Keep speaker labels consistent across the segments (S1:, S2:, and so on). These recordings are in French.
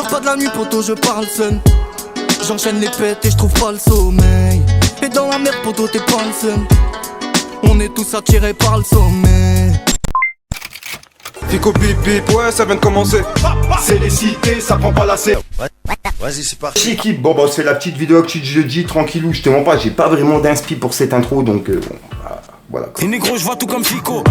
S1: pas de la nuit poto, je parle seul. J'enchaîne les pètes et je trouve pas le sommeil. Et dans la merde poto t'es pas le seul. On est tous attirés par le sommeil.
S2: Fico bip bip, ouais ça vient de commencer.
S3: C'est les cités, ça prend pas la serre.
S4: Vas-y, c'est parti.
S3: Équipe, bon bah c'est la petite vidéo actu de jeudi, tranquillou, je te mens pas, j'ai pas vraiment d'inspi pour cette intro, donc bon, voilà.
S1: Et négro, je vois tout comme Fico.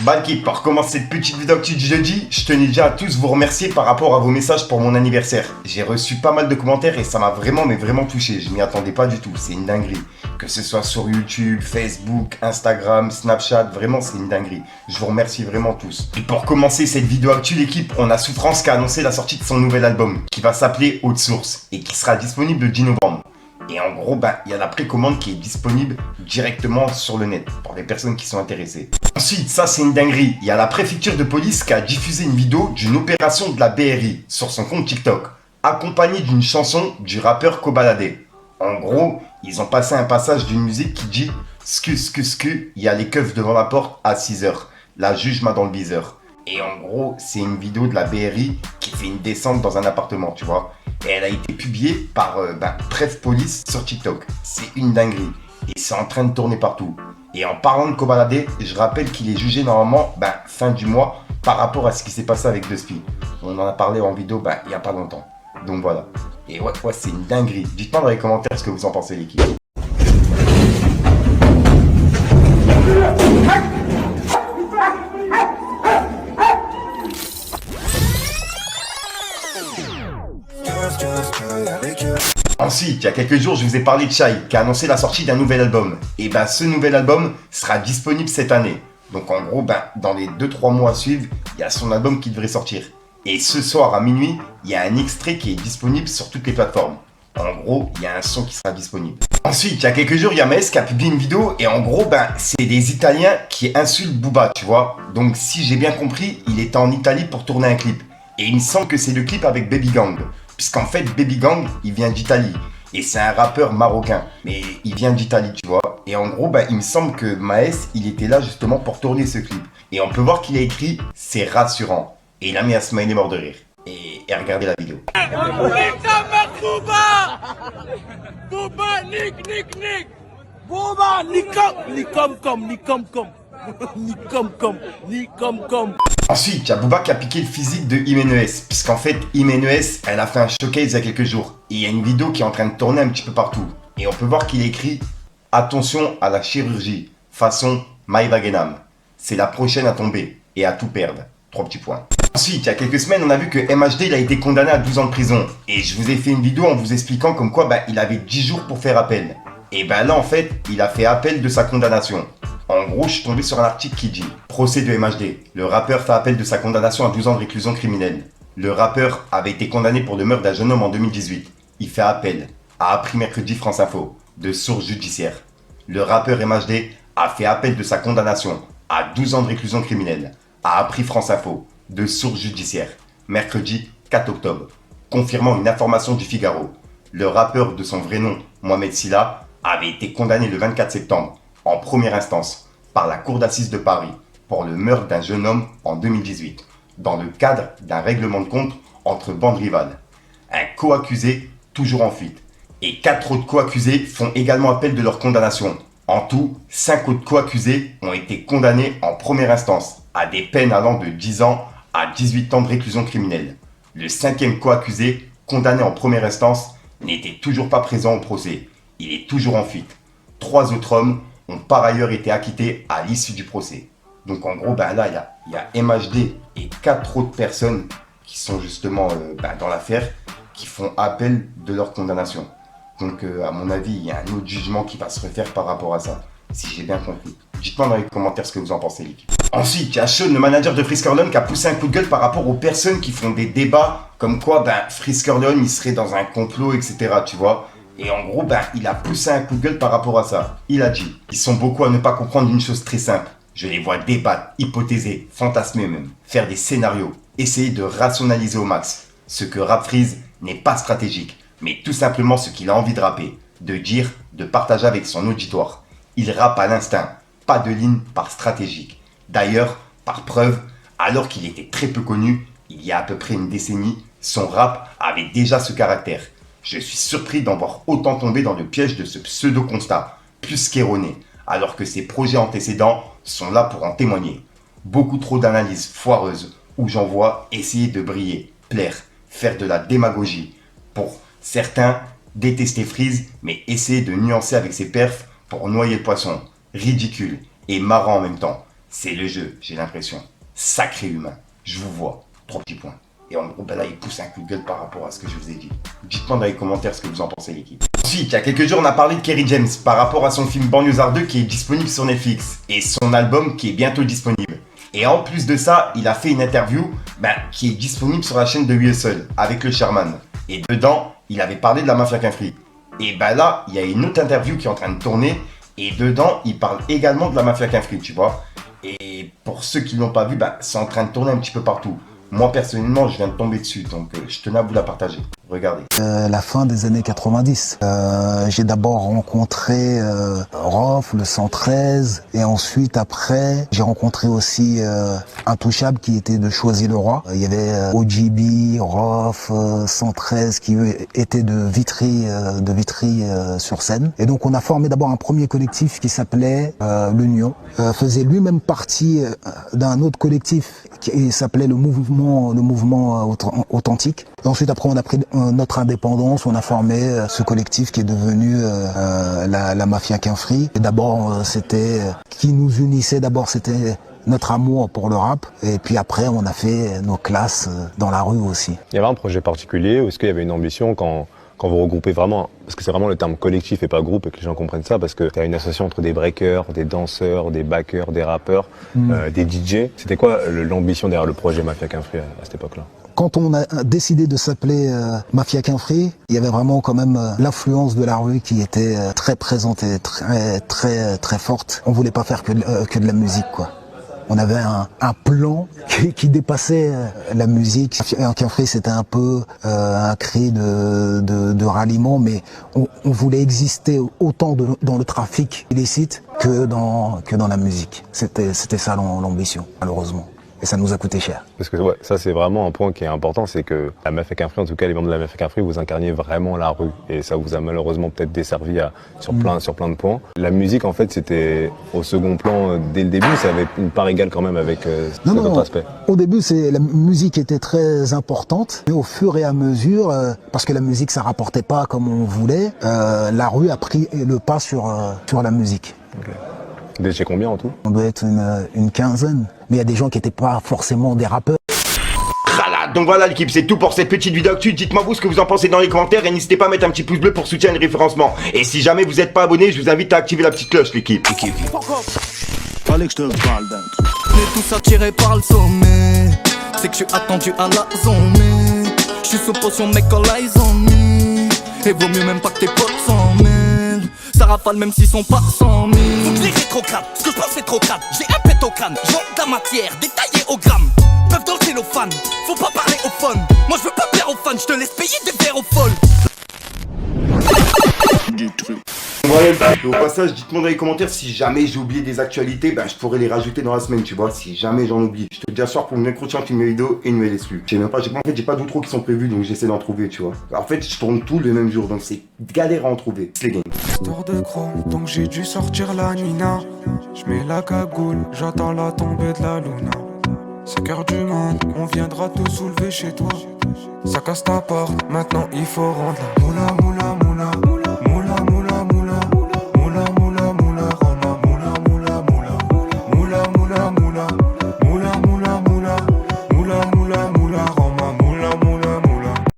S3: Bah l'équipe, pour commencer cette petite vidéo actu de jeudi, je tenais déjà à tous vous remercier par rapport à vos messages pour mon anniversaire. J'ai reçu pas mal de commentaires et ça m'a vraiment touché, je m'y attendais pas du tout, c'est une dinguerie. Que ce soit sur YouTube, Facebook, Instagram, Snapchat, vraiment c'est une dinguerie. Je vous remercie vraiment tous. Et pour commencer cette vidéo actu l'équipe, on a Souffrance qui a annoncé la sortie de son nouvel album, qui va s'appeler Haute Source et qui sera disponible le 10 novembre. Et en gros, il y a la précommande qui est disponible directement sur le net, pour les personnes qui sont intéressées. Ensuite, ça c'est une dinguerie, il y a la préfecture de police qui a diffusé une vidéo d'une opération de la BRI sur son compte TikTok, accompagnée d'une chanson du rappeur Kobalade. En gros, ils ont passé un passage d'une musique qui dit « Scu, il y a les keufs devant la porte à 6h, la juge m'a dans le viseur ». Et en gros, c'est une vidéo de la BRI qui fait une descente dans un appartement, tu vois. Et elle a été publiée par Bref Police sur TikTok. C'est une dinguerie. Et c'est en train de tourner partout. Et en parlant de Kobalade, je rappelle qu'il est jugé normalement fin du mois par rapport à ce qui s'est passé avec Dusty. On en a parlé en vidéo il n'y a pas longtemps. Donc voilà. Et ouais, c'est une dinguerie. Dites-moi dans les commentaires ce que vous en pensez l'équipe. Ensuite, il y a quelques jours, je vous ai parlé de Shai, qui a annoncé la sortie d'un nouvel album. Et ce nouvel album sera disponible cette année. Donc en gros, dans les 2-3 mois à suivre, il y a son album qui devrait sortir. Et ce soir à minuit, il y a un extrait qui est disponible sur toutes les plateformes. En gros, il y a un son qui sera disponible. Ensuite, il y a quelques jours, il y a Maes qui a publié une vidéo et en gros, c'est des Italiens qui insultent Booba, tu vois. Donc si j'ai bien compris, il était en Italie pour tourner un clip. Et il me semble que c'est le clip avec Baby Gang. Puisqu'en fait, Baby Gang, il vient d'Italie. Et c'est un rappeur marocain. Mais il vient d'Italie, tu vois. Et en gros, il me semble que Maes, il était là justement pour tourner ce clip. Et on peut voir qu'il a écrit « C'est rassurant ». Et il a mis un smiley mort de rire. Et regardez la vidéo. Ensuite, il y a Booba qui a piqué le physique de Imenes. Puisqu'en fait, Imenes, elle a fait un showcase il y a quelques jours. Et il y a une vidéo qui est en train de tourner un petit peu partout. Et on peut voir qu'il écrit « Attention à la chirurgie, façon Maïva Genam. C'est la prochaine à tomber et à tout perdre. » 3 petits points. Ensuite, il y a quelques semaines, on a vu que MHD il a été condamné à 12 ans de prison. Et je vous ai fait une vidéo en vous expliquant comme quoi il avait 10 jours pour faire appel. Et là, en fait, il a fait appel de sa condamnation. En gros, je suis tombé sur un article qui dit « Procès de MHD. Le rappeur fait appel de sa condamnation à 12 ans de réclusion criminelle. Le rappeur avait été condamné pour le meurtre d'un jeune homme en 2018. Il fait appel, a appris mercredi France Info, de sources judiciaires. Le rappeur MHD a fait appel de sa condamnation à 12 ans de réclusion criminelle, a appris France Info, de sources judiciaires, mercredi 4 octobre, confirmant une information du Figaro. Le rappeur de son vrai nom, Mohamed Silla, avait été condamné le 24 septembre, en première instance, par la Cour d'assises de Paris, pour le meurtre d'un jeune homme en 2018, dans le cadre d'un règlement de compte entre bandes rivales. Un co-accusé toujours en fuite, et 4 autres co-accusés font également appel de leur condamnation. En tout, 5 autres co-accusés ont été condamnés en première instance, à des peines allant de 10 ans à 18 ans de réclusion criminelle. Le 5e co-accusé, condamné en première instance, n'était toujours pas présent au procès. Il est toujours en fuite. 3 autres hommes ont par ailleurs été acquittés à l'issue du procès. Donc en gros, là, il y a MHD et 4 autres personnes qui sont justement dans l'affaire, qui font appel de leur condamnation. Donc à mon avis, il y a un autre jugement qui va se refaire par rapport à ça, si j'ai bien compris. Dites-moi dans les commentaires ce que vous en pensez, l'équipe. Ensuite, il y a Sean, le manager de Frisk Orleans, qui a poussé un coup de gueule par rapport aux personnes qui font des débats comme quoi Frisk Orleans, il serait dans un complot, etc. Tu vois. Et en gros, il a poussé un coup de gueule par rapport à ça. Il a dit « Ils sont beaucoup à ne pas comprendre une chose très simple. Je les vois débattre, hypothéser, fantasmer même, faire des scénarios, essayer de rationaliser au max. Ce que Rap Freeze n'est pas stratégique, mais tout simplement ce qu'il a envie de rapper, de dire, de partager avec son auditoire. Il rappe à l'instinct, pas de ligne par stratégique. D'ailleurs, par preuve, Alors qu'il était très peu connu, il y a à peu près une décennie, son rap avait déjà ce caractère. Je suis surpris d'en voir autant tomber dans le piège de ce pseudo-constat, plus qu'erroné, alors que ses projets antécédents sont là pour en témoigner. Beaucoup trop d'analyses foireuses où j'en vois essayer de briller, plaire, faire de la démagogie. Pour certains, détester Freeze, mais essayer de nuancer avec ses perfs pour noyer le poisson. Ridicule et marrant en même temps. C'est le jeu, j'ai l'impression. Sacré humain. Je vous vois. 3 petits points. Et en gros, là, il pousse un coup de gueule par rapport à ce que je vous ai dit. Dites-moi dans les commentaires ce que vous en pensez, l'équipe. Ensuite, il y a quelques jours, on a parlé de Kerry James par rapport à son film Banlieusard 2 qui est disponible sur Netflix et son album qui est bientôt disponible. Et en plus de ça, il a fait une interview qui est disponible sur la chaîne de Hustle avec le Sherman. Et dedans, il avait parlé de la mafia Quinfri. Et là, il y a une autre interview qui est en train de tourner. Et dedans, il parle également de la mafia Quinfri, tu vois. Et pour ceux qui ne l'ont pas vu, c'est en train de tourner un petit peu partout. Moi, personnellement, je viens de tomber dessus, donc je tenais à vous la partager. Regardez.
S5: La fin des années 90. J'ai d'abord rencontré Rof, le 113, et ensuite, après, j'ai rencontré aussi Intouchable qui était de Choisy-le-Roi. Il y avait OGB, Rof, 113 qui eux étaient de Vitry sur Seine. Et donc, on a formé d'abord un premier collectif qui s'appelait l'Union. Faisait lui-même partie d'un autre collectif qui s'appelait le mouvement authentique. Et ensuite, après, on a pris notre indépendance, on a formé ce collectif qui est devenu la Mafia Quinfri. Et d'abord, qui nous unissait, c'était notre amour pour le rap. Et puis après, on a fait nos classes dans la rue aussi.
S6: Il y avait un projet particulier ou est-ce qu'il y avait une ambition quand vous regroupez vraiment, parce que c'est vraiment le terme collectif et pas groupe et que les gens comprennent ça, parce que tu as une association entre des breakers, des danseurs, des backers, des rappeurs, des DJ. C'était quoi l'ambition derrière le projet Mafia Quinfri à cette époque-là?
S5: Quand on a décidé de s'appeler Mafia Quinfri, il y avait vraiment quand même l'influence de la rue qui était très présente et très forte. On voulait pas faire que de la musique, quoi. On avait un plan qui dépassait la musique. Quinfri, c'était un peu un cri de ralliement, mais on voulait exister autant dans le trafic illicite que dans la musique. C'était ça l'ambition, malheureusement. Et ça nous a coûté cher.
S6: Parce que ça c'est vraiment un point qui est important, c'est que la Mafia Quinfri, en tout cas les membres de la Mafia Quinfri, vous incarniez vraiment la rue. Et ça vous a malheureusement peut-être desservi sur plein de points. La musique en fait c'était au second plan dès le début, ça avait une part égale quand même avec cet autre aspect.
S5: Au début la musique était très importante, mais au fur et à mesure, parce que la musique ça rapportait pas comme on voulait, la rue a pris le pas sur la musique.
S6: Okay. Vous étiez combien en tout?
S5: On doit être une quinzaine. Mais il y a des gens qui n'étaient pas forcément des rappeurs.
S3: Donc voilà l'équipe, c'est tout pour cette petite vidéo actu. Dites-moi vous ce que vous en pensez dans les commentaires et n'hésitez pas à mettre un petit pouce bleu pour soutenir le référencement. Et si jamais vous n'êtes pas abonné, je vous invite à activer la petite cloche l'équipe.
S1: Fallait que je te parle d'un truc. On est tous attirés par le sommet. C'est que je suis attendu à la zone. Je suis sous potion mec quand l'eyes on me. Et vaut mieux même pas que tes potes s'en mêlent. Ça rafale même s'ils sont pas 100 000.
S7: Faut que les rétrogrades, ce que je pense c'est trop crade. J'ai un pet au crâne, j'vends de la matière, détaillée au gramme. Peuvent dans le cellophane, faut pas parler au phone. Moi je veux pas plaire aux fans, je te laisse payer des verres aux folles.
S3: Voilà, au passage, dites-moi dans les commentaires si jamais j'ai oublié des actualités, je pourrais les rajouter dans la semaine, tu vois, si jamais j'en oublie. Je te dis à soir pour une prochaine vidéo et une nouvelle exclue. Je sais même pas, j'ai pas d'outro qui sont prévus, donc j'essaie d'en trouver, tu vois. En fait, je tourne tout le même jour, donc c'est galère à en trouver. C'est les games.
S8: Histoire de chrome, donc j'ai dû sortir la nuina. J'mets la cagoule, j'attends la tombée de la luna. 5h du mat, on viendra te soulever chez toi. Ça casse ta porte, maintenant il faut rendre la moula moula moula.